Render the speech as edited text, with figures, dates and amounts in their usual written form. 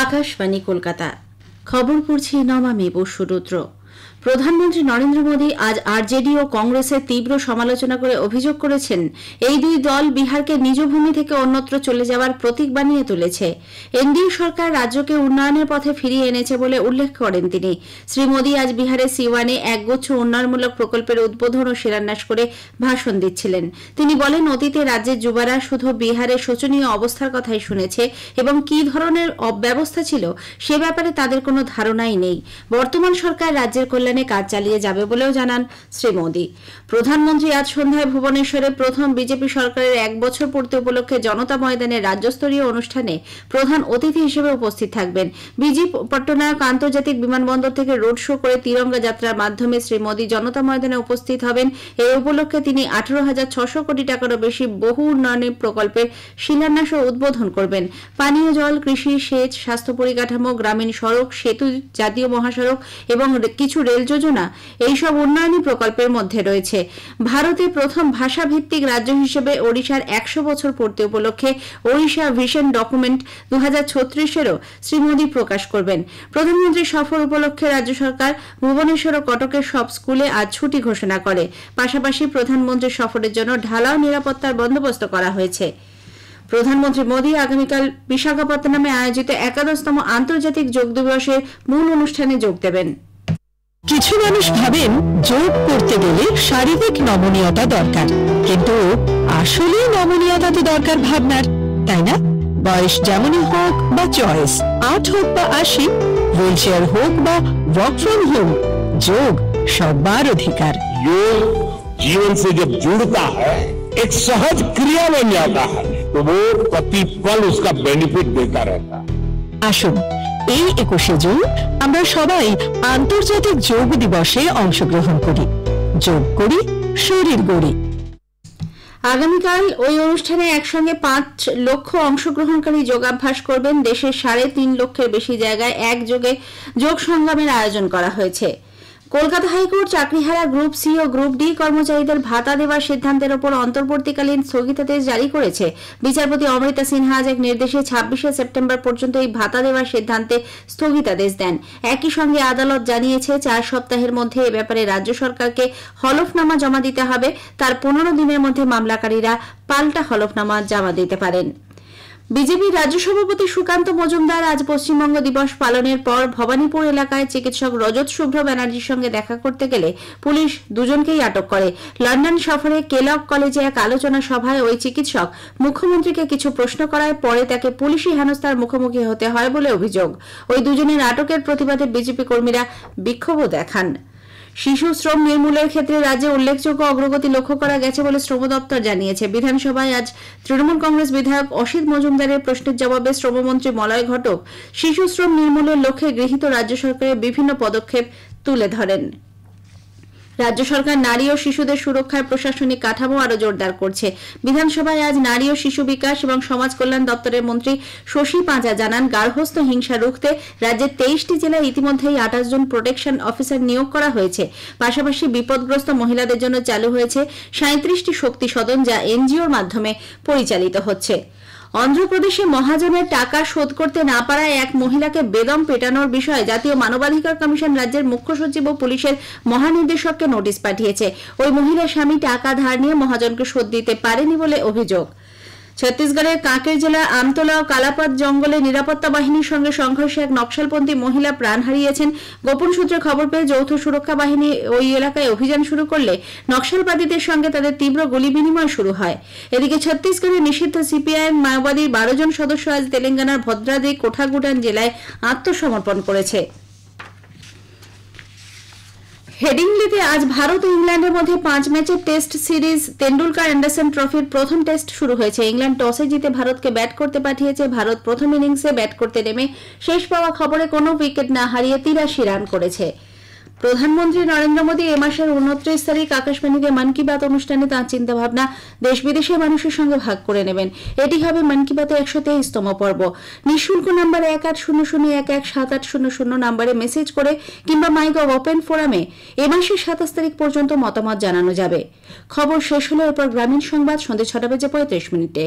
আকাশবাণী কলকাতা। খবর পড়ছি নমামি বসুরুদ্র। প্রধানমন্ত্রী নরেন্দ্র মোদী আজ আরজেডি ও কংগ্রেসের তীব্র সমালোচনা করে অভিযোগ করেছেন, এই দুই দল বিহারকে নিজ ভূমি থেকে অন্যত্র চলে যাওয়ার প্রতীক বানিয়ে তুলেছে। এনডিএ সরকার রাজ্যকে উন্নয়নের পথে ফিরিয়ে এনেছে বলে উল্লেখ করেন তিনি। শ্রী মোদী আজ বিহারের সিওয়ানে একগুচ্ছ উন্নয়নমূলক প্রকল্পের উদ্বোধন ও শিলান্যাস করে ভাষণ দিচ্ছিলেন। তিনি বলেন, অতীতে রাজ্যের যুবারা শুধু বিহারের শোচনীয় অবস্থার কথাই শুনেছে এবং কী ধরনের অব্যবস্থা ছিল সে ব্যাপারে তাদের কোনো ধারণাই নেই। বর্তমান সরকার রাজ্যের কল্যাণে কাজ চালিয়ে যাবে বলেও জানান শ্রী মোদী। প্রধানমন্ত্রী আজ সন্ধ্যায় ভুবনেশ্বরে প্রথম বিজেপি সরকারের 1 বছর পূর্তি উপলক্ষে জনতা ময়দানে রাজ্যস্তরীয় অনুষ্ঠানে প্রধান অতিথি হিসেবে উপস্থিত থাকবেন। বিজি পট্টনায়ক আন্তর্জাতিক বিমানবন্দর থেকে রোড শো করে তিরঙ্গা যাত্রার মাধ্যমে শ্রী মোদী জনতা ময়দানে উপস্থিত হবেন। এই উপলক্ষে তিনি 18,600 কোটি টাকারও বেশি বহু উন্নয়নী প্রকল্পের শিলান্যাস ও উদ্বোধন করবেন। পানীয় জল, কৃষি, সেচ, স্বাস্থ্য পরিকাঠামো, গ্রামীণ সড়ক, সেতু, জাতীয় মহাসড়ক এবং কিছু রেল যোজনা এইসব উন্নয়নী প্রকল্পের মধ্যে রয়েছে। ভারতে প্রথম ভাষাভিত্তিক রাজ্য হিসেবে ওড়িশার 100 বছর পূর্তি উপলক্ষে ওড়িশা ভিশন ডকুমেন্ট 2036-এরও শ্রী মোদী প্রকাশ করবেন। প্রধানমন্ত্রীর সফর উপলক্ষে রাজ্য সরকার ভুবনেশ্বর ও কটকের সব স্কুলে আজ ছুটি ঘোষণা করে। পাশাপাশি প্রধানমন্ত্রীর সফরের জন্য ঢালাও নিরাপত্তার বন্দোবস্ত করা হয়েছে। প্রধানমন্ত্রী মোদী আগামীকাল বিশাখাপত্তনমে আয়োজিত 51তম আন্তর্জাতিক যোগ দিবসের মূল অনুষ্ঠানে যোগ দেবেন। কিছু মানুষ ভাবেন যোগ করতে গেলে শারীরিক নমনীয়তা দরকার, কিন্তু আসলে নমনীয়তা তো দরকার ভাবনার, তাই না? বয়স যেমনই হোক বা চয়েস, 8 হোক বা 80, হুইল চেয়ার হোক বা ওয়ার্ক ফ্রম হোম, যোগ সবার অধিকার। योग जीवन से जब जुड़ता है, एक सहज क्रिया बन जाता है, तो वो प्रतिपल उसका बेनिफिट देता रहता है। আসুন এই 21শে জুন আমরা সবাই আন্তর্জাতিক যোগ দিবসে অংশগ্রহণ করি, যোগ করি, শরীর গড়ি। আগামীকাল ওই অনুষ্ঠানে একসঙ্গে 5 লক্ষ অংশগ্রহণকারী যোগাভ্যাস করবেন। দেশের 3.5 লক্ষের বেশি জায়গায় একযোগে যোগ সংগ্রামের আয়োজন করা হয়েছে। কলকাতা হাইকোর্ট চাকরিহারা গ্রুপ সি ও গ্রুপ ডি কর্মচারীদের ভাতা দেওয়ার সিদ্ধান্তের ওপর অন্তর্বর্তীকালীন স্থগিতাদেশ জারি করেছে। বিচারপতি অমৃতা সিনহা আজ এক নির্দেশে 26শে সেপ্টেম্বর পর্যন্ত এই ভাতা দেওয়ার সিদ্ধান্তে স্থগিতাদেশ দেন। একই সঙ্গে আদালত জানিয়েছে 4 সপ্তাহের মধ্যে এ ব্যাপারে রাজ্য সরকারকে হলফনামা জমা দিতে হবে। তার 15 দিনের মধ্যে মামলাকারীরা পাল্টা হলফনামা জমা দিতে পারেন। বিজেপি রাজ্য সভাপতি সুকান্ত মজুমদার আজ পশ্চিমবঙ্গ দিবস পালনের পর ভবানীপুর এলাকায় চিকিৎসক রজত শুভ্র ব্যানার্জির সঙ্গে দেখা করতে গেলে পুলিশ দুজনকেই আটক করে। লন্ডন সফরে কেলগ কলেজে এক আলোচনা সভায় ওই চিকিৎসক মুখ্যমন্ত্রীকে কিছু প্রশ্ন করায় পরে তাকে পুলিশি হেনস্থার মুখোমুখি হতে হয় বলে অভিযোগ। ওই দুজনের আটকের প্রতিবাদে বিজেপি কর্মীরা বিক্ষোভও দেখান। শিশু শ্রম নির্মূলের ক্ষেত্রে রাজ্যে উল্লেখযোগ্য অগ্রগতি লক্ষ্য করা গেছে বলে শ্রম দপ্তর জানিয়েছে। বিধানসভায় আজ তৃণমূল কংগ্রেস বিধায়ক অসিত মজুমদারের প্রশ্নের জবাবে শ্রমমন্ত্রী মলয় ঘটক শিশু শ্রম নির্মূলের লক্ষ্যে গৃহীত রাজ্য সরকারের বিভিন্ন পদক্ষেপ তুলে ধরেন। রাজ্য সরকার নারী ও শিশুদের সুরক্ষায় প্রশাসনিক কাঠামো আরো জোরদার করছে। বিধানসভায় আজ নারী ও শিশু বিকাশ এবং সমাজ কল্যাণ দপ্তরের মন্ত্রী শশী পাঁজা জানান, গার্হস্থ্য হিংসা রুখতে রাজ্যের 23টি জেলায় ইতিমধ্যেই 28 জন প্রোটেকশন অফিসার নিয়োগ করা হয়েছে। পাশাপাশি বিপদগ্রস্ত মহিলাদের জন্য চালু হয়েছে 37টি শক্তি সদন, যা এনজিওর মাধ্যমে পরিচালিত হচ্ছে। অন্ধ্রপ্রদেশে মহাজনের টাকা শোধ করতে না পারায় এক মহিলাকে বেদম পেটানোর বিষয়ে জাতীয় মানবাধিকার কমিশন রাজ্যের মুখ্য সচিব ও পুলিশের মহানির্দেশককে নোটিশ পাঠিয়েছে। ওই মহিলার স্বামী টাকা ধার নিয়ে মহাজনকে শোধ দিতে পারেনি বলে অভিযোগ। ছত্তিশগড়ের কাঁকের জেলার আমতলা ও কালাপাত জঙ্গলে নিরাপত্তা বাহিনীর সঙ্গে সংঘর্ষে এক নকশালপন্থী মহিলা প্রাণ হারিয়েছেন। গোপন সূত্রে খবর পেয়ে যৌথ সুরক্ষা বাহিনী ওই এলাকায় অভিযান শুরু করলে নকশালবাদীদের সঙ্গে তাদের তীব্র গুলি বিনিময় শুরু হয়। এদিকে ছত্তিশগড়ের নিষিদ্ধ সিপিআইএম মাওবাদীর 12 জন সদস্য আজ তেলেঙ্গানার ভদ্রাদ্রি কোঠাগুটান জেলায় আত্মসমর্পণ করেছে। হেডিংলিতে আজ ভারত ও ইংল্যান্ডের মধ্যে 5 ম্যাচের টেস্ট সিরিজ তেন্ডুলকার অ্যান্ডারসন ট্রফির প্রথম টেস্ট শুরু হয়েছে। ইংল্যান্ড টসে জিতে ভারতকে ব্যাট করতে পাঠিয়েছে। ভারত প্রথম ইনিংসে ব্যাট করতে নেমে শেষ পাওয়া খবরে কোনো উইকেট না হারিয়ে 83 রান করেছে। প্রধানমন্ত্রী নরেন্দ্র মোদী এ মাসের 29 তারিখ আকাশবাণীতে মন কি বাত অনুষ্ঠানে তাঁর চিন্তাভাবনা দেশ বিদেশের মানুষের সঙ্গে ভাগ করে নেবেন। এটি হবে মন কি বাতের 123তম পর্ব। নিঃশুল্ক নাম্বার 1800117800 নাম্বারে মেসেজ করে কিংবা মাইগভ ওপেন ফোরামে এ মাসের 27 তারিখ পর্যন্ত মতামত জানানো যাবে। খবর শেষ হলো, এরপর গ্রামীণ সংবাদ সন্ধ্যে 6:35 মিনিটে।